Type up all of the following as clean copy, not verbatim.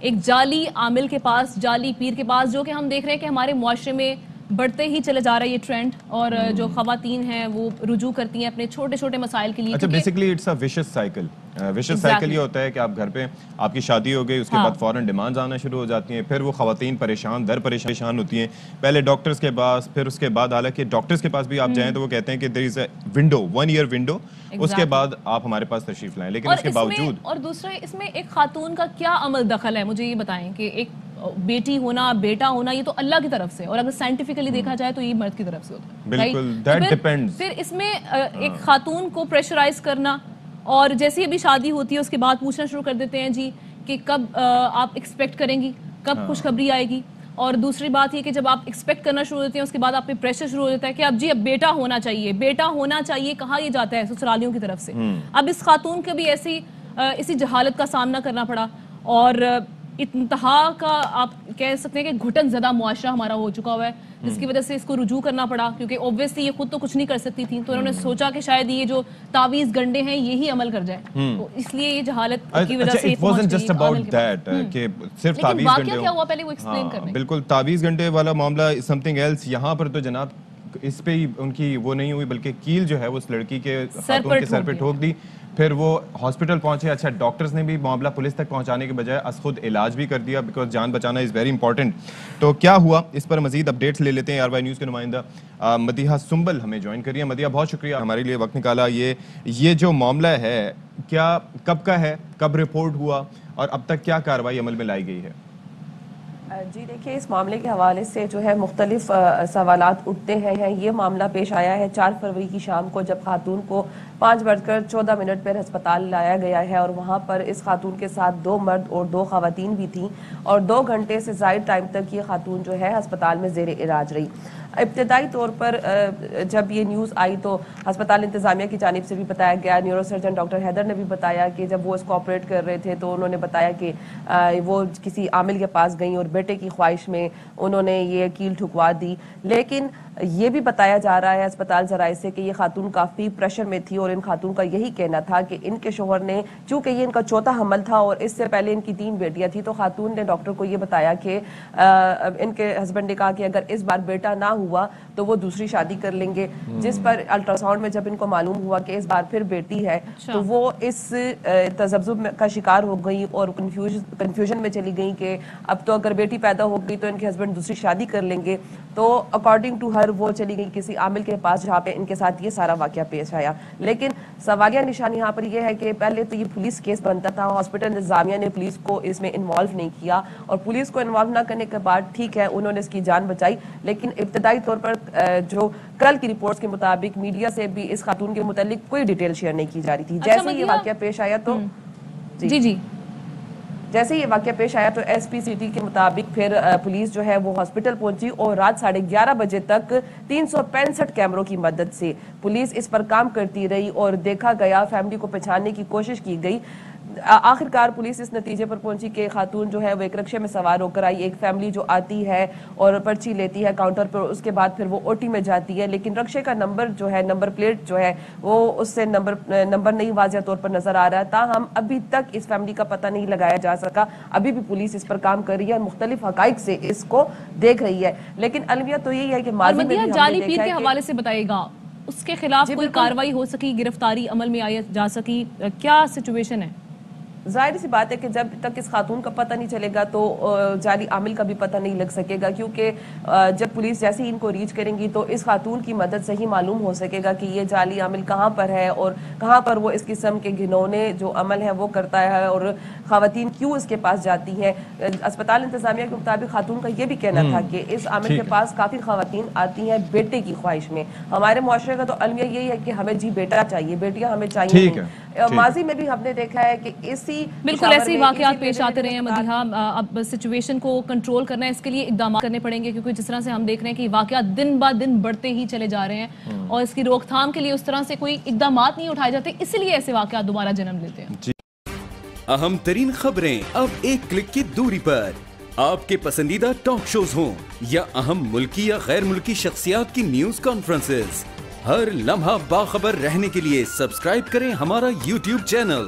ایک جعلی عامل کے پاس, جعلی پیر کے پاس, جو کہ ہم دیکھ رہے ہیں کہ ہمارے معاشرے میں بڑھتے ہی چلے جا رہا ہے یہ ٹرینڈ, اور جو خواتین ہیں وہ رجوع کرتی ہیں اپنے چھوٹے چھوٹے مسائل کے لیے. اچھا, basically it's a vicious cycle. Vicious cycle یہ ہوتا ہے کہ آپ گھر پہ آپ کی شادی ہو گئی, اس کے بعد فوراً ڈیمانڈز آنا شروع ہو جاتی ہیں, پھر وہ خواتین پریشان ہوتی ہیں, پہلے ڈاکٹرز کے پاس, پھر اس کے بعد حالانکہ ڈاکٹرز کے پاس بھی آپ جائیں تو وہ کہتے ہیں کہ دیر از اے ونڈو, 1 year ونڈو, اس کے بعد آپ ہمارے پاس تشریف لائیں, لیکن اس کے باوجود. اور دوسرا اس میں ایک خاتون کا کیا عمل دخل ہے, مجھے یہ بتائیں کہ ایک بیٹی ہونا, بیٹا ہونا, یہ تو اللہ کی طرف سے, اور اگر سائنٹیفکلی دیکھا جائے تو یہ مرد کی طرف سے ہوتا ہے. بالکل, دیٹ ڈیپینڈز. پھر اس میں ایک خاتون کو پریشرائز کرنا, اور جیسے ابھی شادی ہوتی ہے اس کے بعد پوچھنا شروع کر دیتے ہیں جی کہ کب آپ ایکسپیکٹ کریں گی, کب خوشخبری آئے گی. اور دوسری بات یہ کہ جب آپ ایکسپیکٹ کرنا شروع ہوتے ہیں اس کے بعد آپ پہ پریشر شروع ہو جاتا ہے کہ اب جی اب بیٹا ہونا چاہیے, بیٹا ہونا چاہیے. کہا یہ جاتا ہے سسرالیوں کی طرف سے. اب اس خاتون کو بھی اسی جہالت کا سامنا کرنا پڑا, اور انتہا کا آپ کہہ سکتے ہیں کہ گھٹن زدہ معاشرہ ہمارا ہو چکا ہوا ہے, جس کی وجہ سے اس کو رجوع کرنا پڑا, کیونکہ اوبویسلی یہ خود تو کچھ نہیں کر سکتی تھی, تو انہوں نے سوچا کہ شاید یہ جو تعویذ گنڈے ہیں یہی عمل کر جائے, تو اس لیے یہ جہالت کی وجہ سے. It wasn't just about that کہ صرف تعویذ گنڈے. واقعہ کیا ہوا پہلے وہ ایکسپلین کریں. بالکل, تعویذ گنڈے والا معاملہ something else. یہاں پر تو جناب اس پہ ہی ان کی وہ نہیں ہوئی, بلکہ کیل جو ہے وہ اس لڑکی کے خاتون کے سر پہ ٹھوک دی, پھر وہ ہاسپٹل پہنچے. اچھا, ڈاکٹرز نے بھی معاملہ پولیس تک پہنچانے کے بجائے از خود علاج بھی کر دیا, بیکاز جان بچانا از ویری امپورٹنٹ. تو کیا ہوا اس پر مزید اپڈیٹس لے لیتے ہیں. آر وائی نیوز کے نمائندہ مدیحہ سنبل ہمیں جوائن کریے. مدیحہ, بہت شکریہ ہمارے لیے وقت نکالا. یہ جو معاملہ ہے کیا کب کا ہے, کب رپورٹ ہوا, اور اب تک کیا کارروائی عمل میں لائی گئی ہے؟ جی دیکھیے, اس معاملے کے حوالے سے جو ہے مختلف سوالات اٹھتے ہیں. یہ معاملہ پیش آیا ہے 4 فروری کی شام کو, جب خاتون کو 5:14 پر ہسپتال لایا گیا ہے, اور وہاں پر اس خاتون کے ساتھ 2 مرد اور 2 خواتین بھی تھیں, اور 2 گھنٹے سے زائد ٹائم تک یہ خاتون جو ہے ہسپتال میں زیر علاج رہی. ابتدائی طور پر جب یہ نیوز آئی تو ہسپتال انتظامیہ کی جانب سے بھی بتایا گیا, نیورو سرجن ڈاکٹر حیدر نے بھی بتایا کہ جب وہ اس کو آپریٹ کر رہے تھے تو انہوں نے بتایا کہ وہ کسی عامل کے پاس گئیں اور بیٹے کی خواہش میں انہوں نے یہ کیل ٹھکوا دی. لیکن یہ بھی بتایا جا رہا ہے اسپتال ذرائع سے کہ یہ خاتون کافی پریشر میں تھی, اور ان خاتون کا یہی کہنا تھا کہ ان کے شوہر نے, چونکہ یہ ان کا 4تھا حمل تھا اور اس سے پہلے ان کی 3 بیٹیاں تھیں, تو خاتون نے ڈاکٹر کو یہ بتایا کہ ان کے ہسبینڈ نے کہا کہ اگر اس بار بیٹا نہ ہوا تو وہ دوسری شادی کر لیں گے. جس پر الٹرا ساؤنڈ میں جب ان کو معلوم ہوا کہ اس بار پھر بیٹی ہے, تو وہ اس تذبذب کا شکار ہو گئی اور کنفیوژن میں چلی گئی کہ اب تو اگر بیٹی پیدا ہو گئی تو ان کے ہسبینڈ دوسری شادی کر لیں گے. تو اکارڈنگ ٹو ہر وہ چلی گئی کسی عامل کے پاس جہاں پہ ان کے ساتھ یہ سارا واقعہ پیش آیا. لیکن سوالیہ نشانی یہاں پر یہ ہے کہ پہلے تو یہ پولیس کیس بنتا تھا, ہاسپٹل انتظامیہ نے پولیس کو اس میں انوالو نہیں کیا, اور پولیس کو انوالو نہ کرنے کے بعد ٹھیک ہے انہوں نے اس کی جان بچائی, لیکن ابتدائی طور پر جو کل کی رپورٹس کے مطابق میڈیا سے بھی اس خاتون کے متعلق کوئی ڈیٹیل شیئر نہیں کی جا رہی تھی. جیسے یہ واقعہ پیش آیا تو جیسے یہ واقعہ پیش آیا تو ایس پی سٹی کے مطابق پھر پولیس جو ہے وہ ہاسپٹل پہنچی, اور رات 11:30 بجے تک 365 کیمروں کی مدد سے پولیس اس پر کام کرتی رہی, اور دیکھا گیا, فیملی کو پہچاننے کی کوشش کی گئی. آخرکار پولیس اس نتیجے پر پہنچی کہ خاتون جو ہے وہ ایک رکشے میں سوار ہو کر آئی. ایک فیملی جو آتی ہے اور پرچی لیتی ہے کاؤنٹر پر, اس کے بعد پھر وہ او ٹی میں جاتی ہے, لیکن رکشے کا نمبر جو ہے, نمبر پلیٹ جو ہے وہ اس سے نمبر نہیں واضح طور پر نظر آ رہا ہے. تاہم ابھی تک اس فیملی کا پتہ نہیں لگایا جا سکا. ابھی بھی پولیس اس پر کام کر رہی ہے اور مختلف حقائق سے اس کو دیکھ رہی ہے. لیکن المیہ تو یہی ہے کہ ماضی میں بھی ہم نے جعلی دیکھا پیر ہے کے حوالے سے بتائیے گا, اس کے خلاف کوئی کارروائی ہو سکی, گرفتاری عمل میں آئی جا سکی, کیا سچویشن ہے؟ ظاہر سی بات ہے کہ جب تک اس خاتون کا پتہ نہیں چلے گا تو جعلی عامل کا بھی پتہ نہیں لگ سکے گا, کیونکہ جب پولیس جیسے ہی ان کو ریچ کریں گی تو اس خاتون کی مدد سے ہی معلوم ہو سکے گا کہ یہ جعلی عامل کہاں پر ہے, اور کہاں پر وہ اس قسم کے گھنونے جو عمل ہے وہ کرتا ہے, اور خواتین کیوں اس کے پاس جاتی ہیں. اسپتال انتظامیہ کے مطابق خاتون کا یہ بھی کہنا تھا کہ اس عامل کے پاس کافی خواتین آتی ہیں بیٹے کی خواہش میں. ہمارے معاشرے کا تو المیہ یہی ہے کہ ہمیں جی بیٹا چاہیے, بیٹیاں ہمیں چاہیے. ماضی میں بھی ہم نے دیکھا ہے کہ بالکل ایسے واقعات پیش آتے رہے ہیں. مدیحہ, اب سچویشن کو کنٹرول کرنا ہے, اس کے لیے اقدامات کرنے پڑیں گے, کیونکہ جس طرح سے ہم دیکھ رہے ہیں کہ واقعات دن بہ دن بڑھتے ہی چلے جا رہے ہیں, اور اس کی روک تھام کے لیے اس طرح سے کوئی اقدامات نہیں اٹھائے جاتے, اس لیے ایسے واقعات دوبارہ جنم لیتے ہیں. اہم ترین خبریں اب ایک کلک کی دوری پر. آپ کے پسندیدہ ٹاک شوز ہوں یا اہم ملکی یا غیر ملکی شخصیات کی نیوز کانفرنسز, ہر لمحہ باخبر رہنے کے لیے سبسکرائب کریں ہمارا YouTube چینل.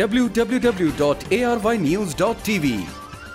www.arYnews.tv।